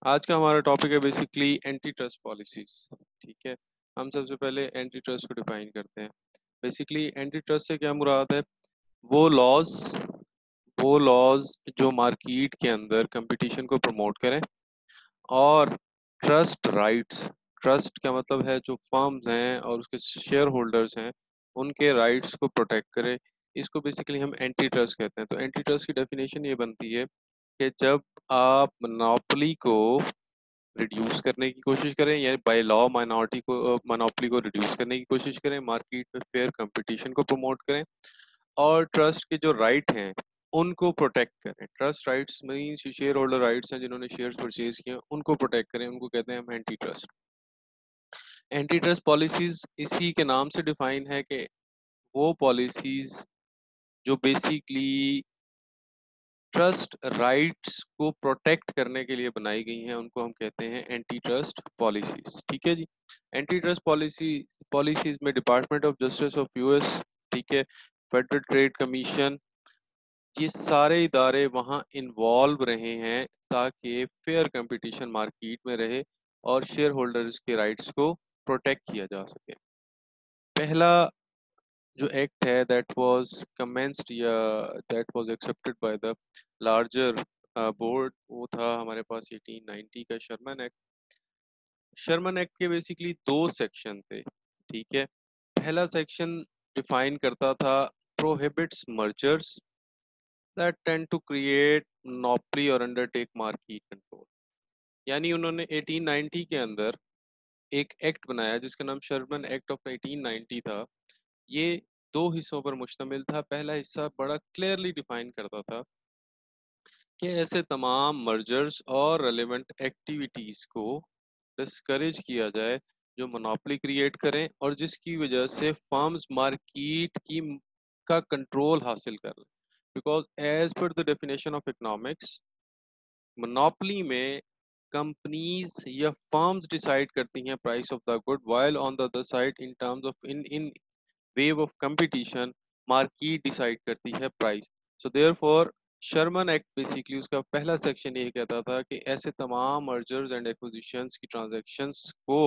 आज का हमारा टॉपिक है बेसिकली एंटी ट्रस्ट पॉलिसीज। ठीक है, हम सबसे पहले एंटी ट्रस्ट को डिफाइन करते हैं। बेसिकली एंटी ट्रस्ट से क्या मुराद है? वो लॉज वो लॉज जो मार्केट के अंदर कंपटीशन को प्रमोट करें और ट्रस्ट राइट्स, ट्रस्ट का मतलब है जो फर्म्स हैं और उसके शेयर होल्डर्स हैं उनके राइट्स को प्रोटेक्ट करे। इसको बेसिकली हम एंटी ट्रस्ट कहते हैं। तो एंटी ट्रस्ट की डेफिनेशन ये बनती है कि जब आप मोनोपोली को रिड्यूस करने की कोशिश करें या बाय लॉ माइनॉरिटी को मोनोपोली को रिड्यूस करने की कोशिश करें, मार्केट में फेयर कंपटीशन को प्रमोट करें और ट्रस्ट के जो राइट हैं उनको प्रोटेक्ट करें। Trust rights means share holder rights हैं, जिन्होंने शेयर्स परचेज किए उनको प्रोटेक्ट करें, उनको कहते हैं हम anti trust. Anti trust policies इसी के नाम से डिफाइन है कि वो पॉलिसीज जो बेसिकली ट्रस्ट राइट्स को प्रोटेक्ट करने के लिए बनाई गई हैं उनको हम कहते हैं एंटी ट्रस्ट पॉलिसीज। ठीक है जी। एंटी ट्रस्ट पॉलिसीज में department of justice of US, ठीक है, फेडरल ट्रेड कमीशन, ये सारे इदारे वहाँ इन्वॉल्व रहे हैं ताकि फेयर कंपटीशन मार्केट में रहे और शेयर होल्डर्स के राइट्स को प्रोटेक्ट किया जा सके। पहला जो एक्ट है दैट वाज कमेंस्ड या that was accepted by the larger board, वो था हमारे पास 1890 का शर्मन एक्ट। शर्मन एक्ट के बेसिकली दो सेक्शन थे। ठीक है, पहला सेक्शन डिफाइन करता था prohibits mergers that tend to create monopoly और अंडरटेक मार्केट कंट्रोल। यानी उन्होंने 1890 के अंदर एक एक्ट बनाया जिसका नाम शर्मन एक्ट ऑफ 1890 था। ये दो हिस्सों पर मुश्तमिल था। पहला हिस्सा बड़ा क्लियरली डिफाइन करता था कि ऐसे तमाम मर्जर्स और रेलेवेंट एक्टिविटीज को डिस्करेज किया जाए जो मोनोपोली क्रिएट करें और जिसकी वजह से फर्म्स मार्केट की का कंट्रोल हासिल कर लें। Because as per the definition of economics, monopoly में कंपनीज या फर्म्स डिसाइड करती हैं price of the good, while on the other side in terms of in view of competition market decide करती है price. So therefore Sherman act basically उसका पहला section ये कहता था कि ऐसे तमाम मर्जर्स एंड एक्विजिशंस की ट्रांजैक्शंस को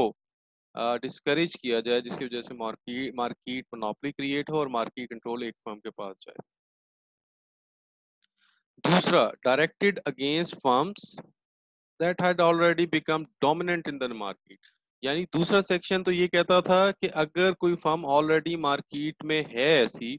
डिस्करेज किया जाए जिसकी वजह से मार्केट मार्केट मोनोपोली क्रिएट हो और मार्केट कंट्रोल एक फर्म के पास जाए। दूसरा, directed against firms that had already become dominant in the market. यानी दूसरा सेक्शन तो ये कहता था कि अगर कोई फर्म ऑलरेडी मार्केट में है ऐसी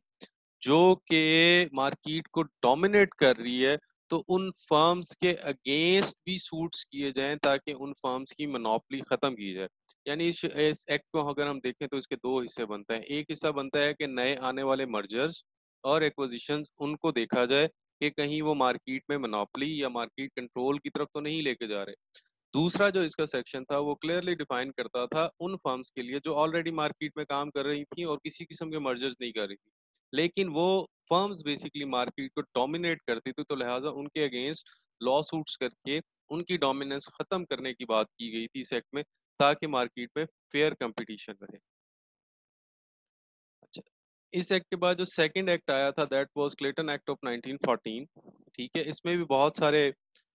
जो कि मार्केट को डोमिनेट कर रही है, तो उन फर्म्स के अगेंस्ट भी सूट्स किए जाएं ताकि उन फर्म्स की मोनोपोली खत्म की जाए। यानी इस एक्ट को अगर हम देखें तो इसके दो हिस्से बनते हैं। एक हिस्सा बनता है कि नए आने वाले मर्जर्स और एक्विजिशंस उनको देखा जाए कि कहीं वो मार्केट में मोनोपोली या मार्केट कंट्रोल की तरफ तो नहीं लेके जा रहे। दूसरा जो इसका सेक्शन था वो क्लियरली डिफाइन करता था उन फर्म्स के लिए जो ऑलरेडी मार्केट में काम कर रही थी और किसी किस्म के मर्जर्स नहीं कर रही थी, लेकिन वो फर्म्स बेसिकली मार्केट को डोमिनेट करती थी, तो लिहाजा उनके अगेंस्ट लॉ सूट्स करके उनकी डोमिनेंस खत्म करने की बात की गई थी इस एक्ट में, ताकि मार्केट में फेयर कंपटीशन रहे। अच्छा, इस एक्ट के बाद जो सेकंड एक्ट आया था that was Clayton act of 1914। ठीक है, इसमें भी बहुत सारे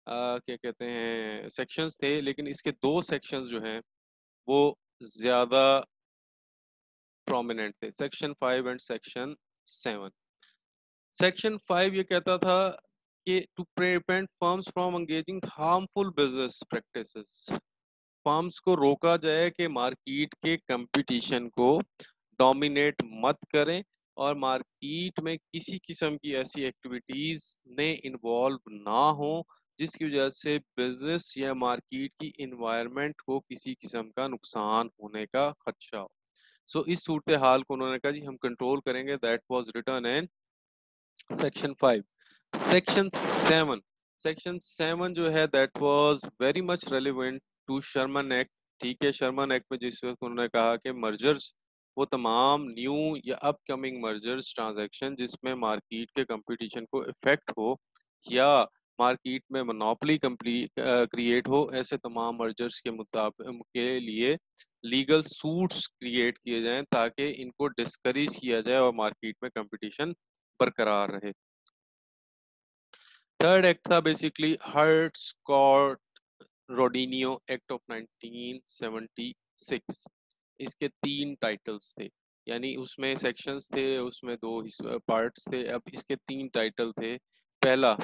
क्या कहते हैं सेक्शंस थे, लेकिन इसके दो सेक्शंस जो हैं वो ज्यादा प्रोमिनेंट थे, सेक्शन 5 एंड सेक्शन 7। सेक्शन 5 ये कहता था कि to prevent firms from engaging harmful business practices, firms को रोका जाए कि मार्केट के कंपटीशन को डोमिनेट मत करें और मार्केट में किसी किस्म की ऐसी एक्टिविटीज में इन्वॉल्व ना हो जिसकी वजह से बिजनेस या मार्केट की इन्वायरमेंट को किसी किस्म का नुकसान होने का खदशा हो। सो इस सूरत हाल को उन्होंने कहा जी हम कंट्रोल करेंगे। That was written in section 5। Section 7, section 7 जो है that was very much relevant to Sherman act. ठीक है, शर्मन एक्ट में जिस वक्त उन्होंने कहा कि मर्जर्स वो तमाम न्यू या अपकमिंग मर्जर्स ट्रांजैक्शन जिसमें मार्केट के कंपटीशन को इफेक्ट हो या मार्केट में मोनोपोली क्रिएट हो, ऐसे तमाम मर्जर्स के मुताबिक के लिए लीगल सूट्स क्रिएट किए जाएं ताकि इनको डिस्करेज किया जाए और मार्केट में कंपटीशन बरकरार रहे। थर्ड एक्ट था बेसिकली हर्ट्स कॉर्ट रोडिनियो एक्ट ऑफ 1976। इसके 3 टाइटल्स थे, यानी उसमें सेक्शंस थे, उसमें 2 पार्ट्स थे। अब इसके 3 टाइटल थे। पहला,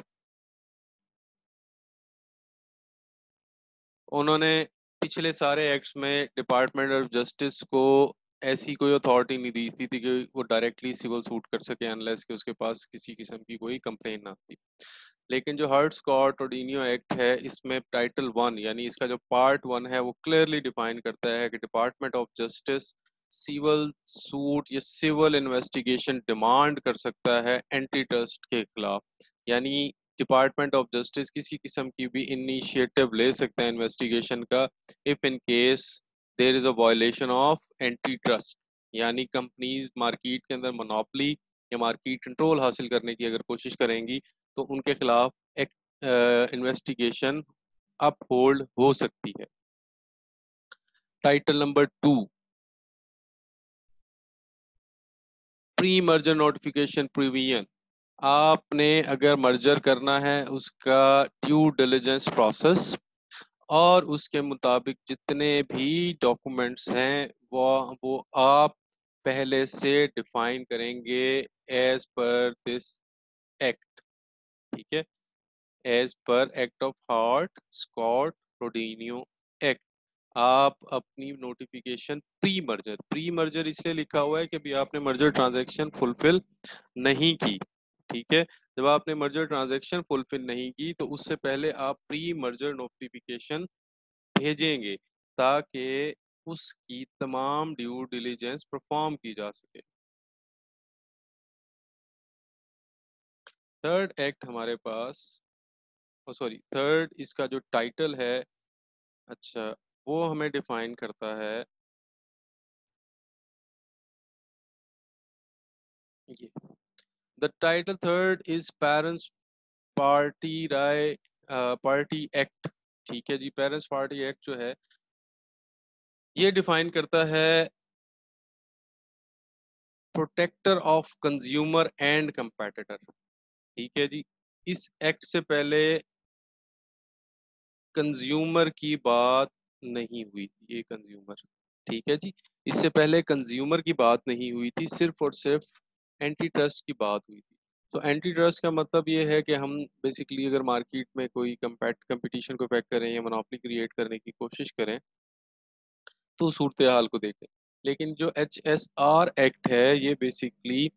उन्होंने पिछले सारे एक्ट्स में डिपार्टमेंट ऑफ जस्टिस को ऐसी कोई अथॉरिटी नहीं दी थी कि वो डायरेक्टली सिविल सूट कर सके अनलेस कि उसके पास किसी किस्म की कोई कंप्लेन ना थी। लेकिन जो हर्ट स्कॉट रोडिनियो एक्ट है, इसमें टाइटल 1 यानी इसका जो पार्ट 1 है वो क्लियरली डिफाइन करता है कि department of justice civil suit या सिविल इन्वेस्टिगेशन डिमांड कर सकता है एंटी ट्रस्ट के खिलाफ। यानी डिपार्टमेंट ऑफ जस्टिस किसी किस्म की भी इनिशिएटिव ले सकते हैं इन्वेस्टिगेशन का, if in case there is a violation of antitrust. यानी कंपनीज मार्केट के अंदर मोनोपोली या मार्केट कंट्रोल हासिल करने की अगर कोशिश करेंगी तो उनके खिलाफ एक इन्वेस्टिगेशन अप होल्ड हो सकती है। Title number 2, pre merger notification provision. आपने अगर मर्जर करना है उसका ड्यू डिलिजेंस प्रोसेस और उसके मुताबिक जितने भी डॉक्यूमेंट्स हैं वो आप पहले से डिफाइन करेंगे एज पर दिस एक्ट। ठीक है, एज पर act of Hart Scott Rodino act. आप अपनी नोटिफिकेशन प्री मर्जर इसलिए लिखा हुआ है कि अभी आपने मर्जर ट्रांजैक्शन फुलफिल नहीं की। ठीक है, जब आपने मर्जर ट्रांजैक्शन फुलफिल नहीं की तो उससे पहले आप प्री मर्जर नोटिफिकेशन भेजेंगे ताकि उसकी तमाम ड्यू डिलीजेंस परफॉर्म की जा सके। थर्ड एक्ट हमारे पास, सॉरी, थर्ड इसका जो टाइटल है, अच्छा, वो हमें डिफाइन करता है ये। The title third is parents party rye party act. ठीक है जी, पेरेंट्स पार्टी एक्ट जो है ये डिफाइन करता है protector of consumer and competitor. ठीक है जी, इस एक्ट से पहले कंज्यूमर की बात नहीं हुई थी, ये कंज्यूमर, ठीक है जी, इससे पहले कंज्यूमर की बात नहीं हुई थी, सिर्फ और सिर्फ एंटी ट्रस्ट की बात हुई थी। तो एंटी ट्रस्ट का मतलब ये है कि हम बेसिकली अगर मार्केट में कोई कंपटीशन को इफेक्ट करें या मोनोपोली क्रिएट करने की कोशिश करें तो सूरत हाल को देखें। लेकिन जो HSR एक्ट है ये बेसिकली